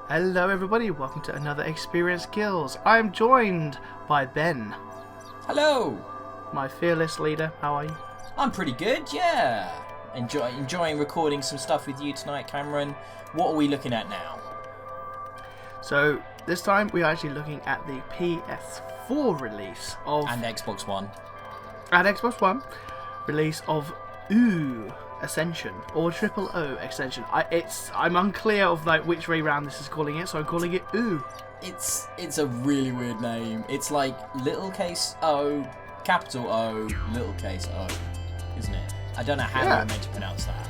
Hello everybody, welcome to another Experience Kills. I am joined by Ben. Hello! My fearless leader. How are you? I'm pretty good, yeah. Enjoying recording some stuff with you tonight, Cameron. What are we looking at now? So, this time we are actually looking at the PS4 release of... And Xbox One. And Xbox One release of oOo Ascension, or oOo Extension. I'm unclear of like which way round this is calling it, so I'm calling it oOo. It's a really weird name. It's like lowercase O, capital O, lowercase O, isn't it? I don't know how you're meant to pronounce that.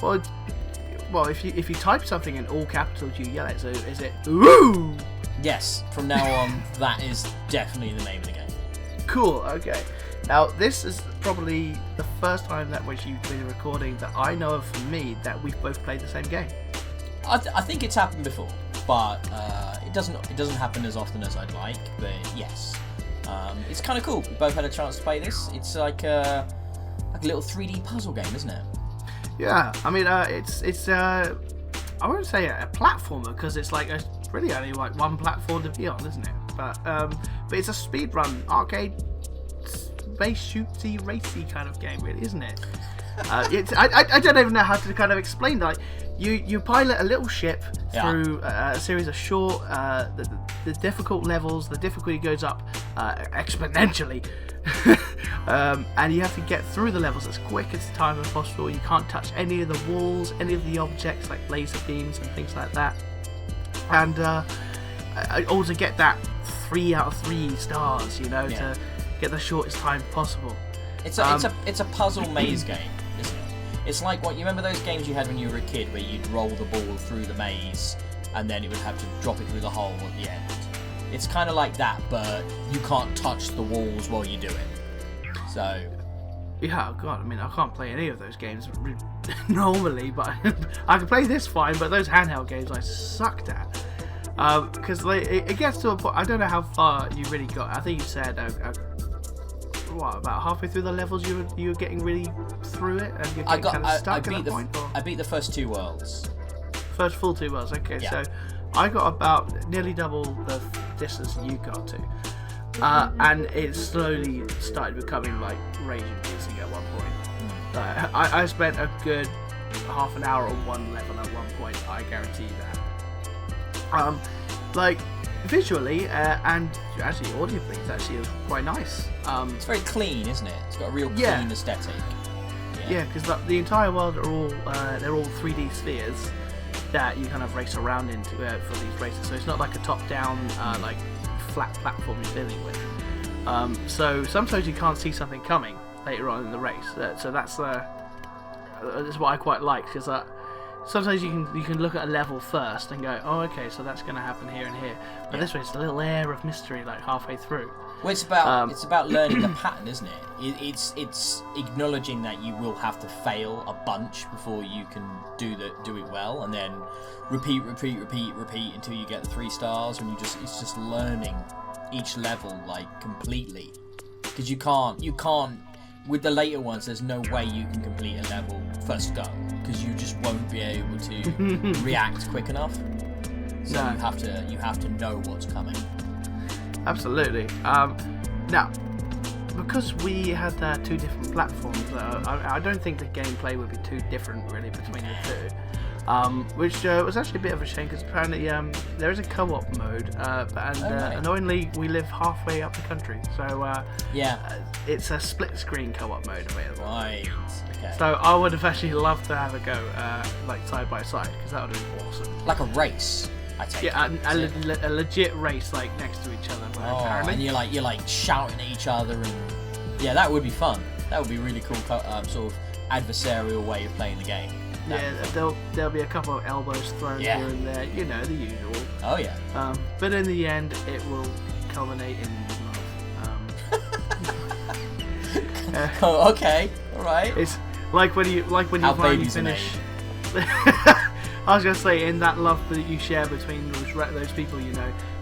Well, if you type something in all capitals, you yell it. So is it oOo? Yes. From now on, that is definitely the name of the game. Cool. Okay. Now, this is probably the first time that which you've been recording that I know of for me that we've both played the same game. I think it's happened before, but it doesn't happen as often as I'd like. But yes, it's kind of cool. We both had a chance to play this. It's like a little 3D puzzle game, isn't it? Yeah. I mean, it's I won't say a platformer because it's like really only like one platform to be on, isn't it? But it's a speedrun arcade. Space shooty racy kind of game, really, isn't it? I don't even know how to kind of explain that. Like, you pilot a little ship through a series of short, the difficult levels. The difficulty goes up exponentially, and you have to get through the levels as quick as time as possible. You can't touch any of the walls, any of the objects like laser beams and things like that. And I also get that 3 out of 3 stars, to get the shortest time possible. It's a puzzle maze game, isn't it? It's like what you remember those games you had when you were a kid, where you'd roll the ball through the maze, and then it would have to drop it through the hole at the end. It's kind of like that, but you can't touch the walls while you do it. So. Yeah, oh God, I mean, I can't play any of those games normally, but I can play this fine. But those handheld games I sucked at. Because it gets to a point. I don't know how far you really got. I think you said about halfway through the levels you were getting really through it, and you're getting kind of stuck at that point. I beat the first 2 worlds. First full 2 worlds. Okay, yeah. So I got about nearly double the distance you got to, and it slowly started becoming like rage-inducing at one point. I spent a good half an hour on one level at one point. I guarantee that. Visually and actually audibly, it's actually quite nice. It's very clean, isn't it? It's got a real clean aesthetic. Yeah, because the entire world are all they're all 3D spheres that you kind of race around into for these races. So it's not like a top-down like flat platform you're dealing with. So sometimes you can't see something coming later on in the race. So that's what I quite like, because sometimes you can look at a level first and go, oh, okay, so that's going to happen here and here. But this way, it's a little air of mystery, like halfway through. Well, it's about learning the pattern, isn't it? It's acknowledging that you will have to fail a bunch before you can do it well, and then repeat until you get the 3 stars. And it's just learning each level like completely, because you can't. With the later ones, there's no way you can complete a level first go, because you just won't be able to react quick enough. So you have to know what's coming. Absolutely. Now, because we had 2 different platforms, I don't think the gameplay would be too different really between the 2. Which was actually a bit of a shame, because apparently there is a co-op mode, annoyingly we live halfway up the country, so it's a split screen co-op mode available. Right. Okay. So I would have actually loved to have a go, like side by side, because that would have been awesome. Like a race, I take it. Yeah, a legit race, like next to each other. Apparently. And you're like shouting at each other, and yeah, that would be fun. That would be a really cool sort of adversarial way of playing the game. There'll be a couple of elbows thrown here and there, the usual. Oh yeah. But in the end, it will culminate in love. Oh, okay, all right. It's like when you finally finish. I was gonna say, in that love that you share between those people,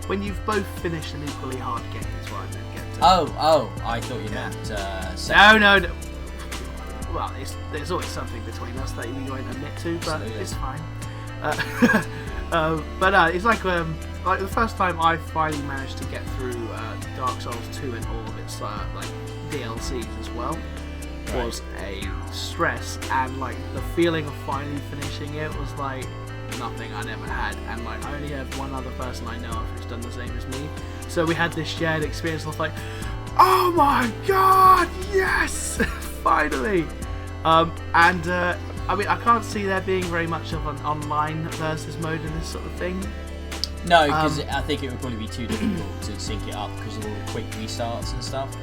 when you've both finished an equally hard game, is what I meant to get to. Oh, I thought you meant. No. Well, there's always something between us that we won't admit to, but It's fine. It's like the first time I finally managed to get through Dark Souls 2 and all of its like DLCs as well was a stress, and like the feeling of finally finishing it was like nothing I never had, and like I only have one other person I know of who's done the same as me, so we had this shared experience of like, oh my god, yes, finally. I mean, I can't see there being very much of an online versus mode in this sort of thing. No, because I think it would probably be too difficult to sync it up because of all the quick restarts and stuff.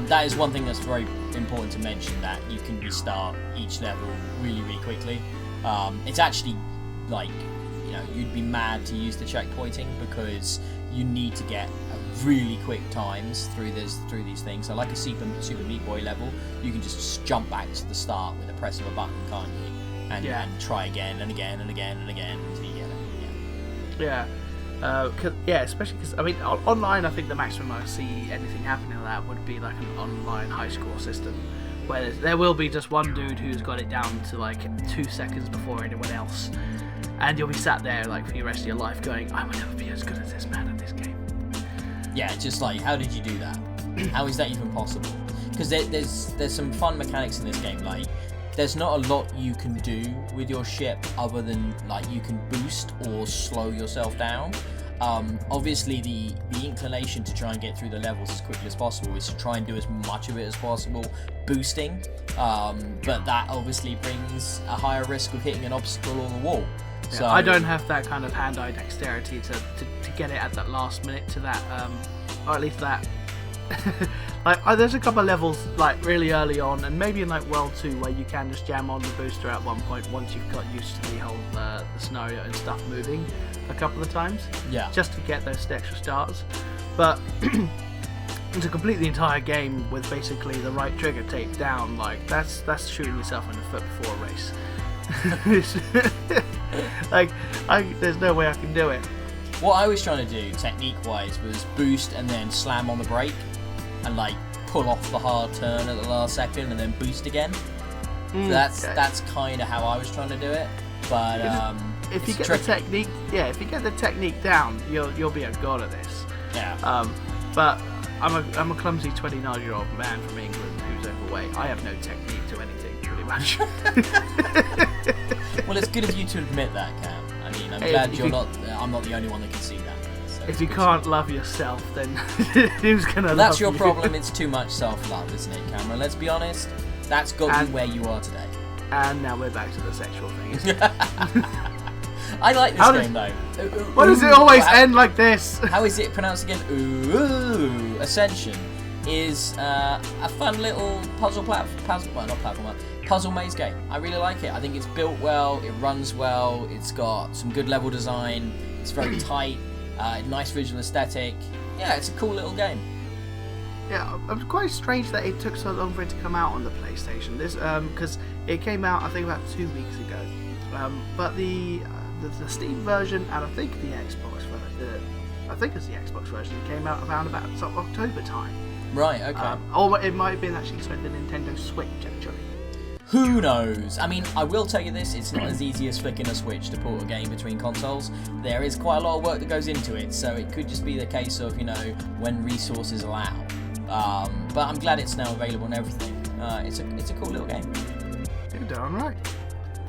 That is one thing that's very important to mention, that you can restart each level really, really quickly. It's actually like, you know, you'd be mad to use the checkpointing because you need to get really quick times through these things. So like a Super Meat Boy level, you can just jump back to the start with a press of a button, can't you? And try again and again and again and again until you get it. Especially because I mean, online, I think the maximum I see anything happening like that would be like an online high score system, where there will be just one dude who's got it down to like 2 seconds before anyone else, and you'll be sat there like for the rest of your life going, I will never be as good as this man at this game. Yeah, just like, how did you do that? How is that even possible? Because there's some fun mechanics in this game. Like, there's not a lot you can do with your ship other than like you can boost or slow yourself down. Obviously, the inclination to try and get through the levels as quickly as possible is to try and do as much of it as possible boosting. But that obviously brings a higher risk of hitting an obstacle or a wall. Yeah, so I don't have that kind of hand-eye dexterity to get it at that last minute to that, or at least that. Like, there's a couple of levels like really early on, and maybe in like World 2, where you can just jam on the booster at one point once you've got used to the whole the scenario and stuff moving a couple of times. Yeah. Just to get those extra stars, but to complete the entire game with basically the right trigger taped down, like that's shooting yourself in the foot before a race. Like, there's no way I can do it. What I was trying to do, technique-wise, was boost and then slam on the brake, and like pull off the hard turn at the last second, and then boost again. That's kind of how I was trying to do it. But if you get tricky. If you get the technique down, you'll be a god at this. Yeah. But I'm a clumsy 29-year-old man from England who's overweight. I have no technique to anything, pretty much. Well, it's good of you to admit that, Cam. I mean, I'm glad I'm not the only one that can see that. So if you can't love yourself, then who's gonna love you? That's your problem. It's too much self-love, isn't it, Cameron? Let's be honest. That's got you where you are today. And now we're back to the sexual thing, isn't it? I like this game, though. Why does it always end like this? How is it pronounced again? oOo. Ascension is a fun little puzzle maze game. I really like it. I think it's built well, it runs well, it's got some good level design, it's very tight, nice visual aesthetic. Yeah, it's a cool little game. Yeah, it was quite strange that it took so long for it to come out on the PlayStation. This because it came out, I think, about 2 weeks ago. But the Steam version and I think the Xbox version, I think it's the Xbox version, came out around about sort of October time. Right. Okay. Or it might have been actually the Nintendo Switch actually. Who knows? I mean, I will tell you this, it's not as easy as flicking a switch to port a game between consoles. There is quite a lot of work that goes into it, so it could just be the case of, when resources allow. But I'm glad it's now available and everything. It's a cool little game. You're darn right.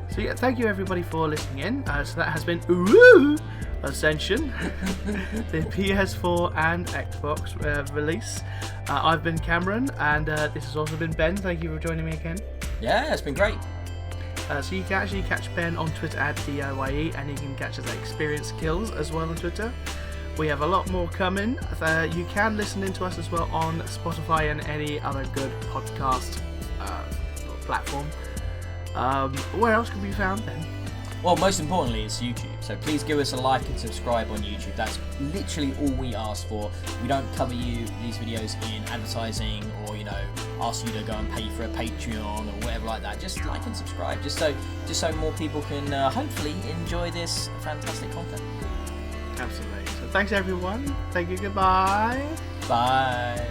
So yeah, thank you everybody for listening in. So that has been oOo Ascension, the PS4 and Xbox release. I've been Cameron, and this has also been Ben. Thank you for joining me again. Yeah, it's been great. So you can actually catch Ben on Twitter at DIYE, and you can catch us at Experience Kills as well on Twitter. We have a lot more coming. You can listen into us as well on Spotify and any other good podcast platform. Where else can we be found then? Well, most importantly, it's YouTube. So please give us a like and subscribe on YouTube. That's literally all we ask for. We don't cover these videos in advertising or, ask you to go and pay for a Patreon or whatever like that. Just like and subscribe, just so more people can hopefully enjoy this fantastic content. Absolutely. So thanks everyone. Thank you. Goodbye. Bye.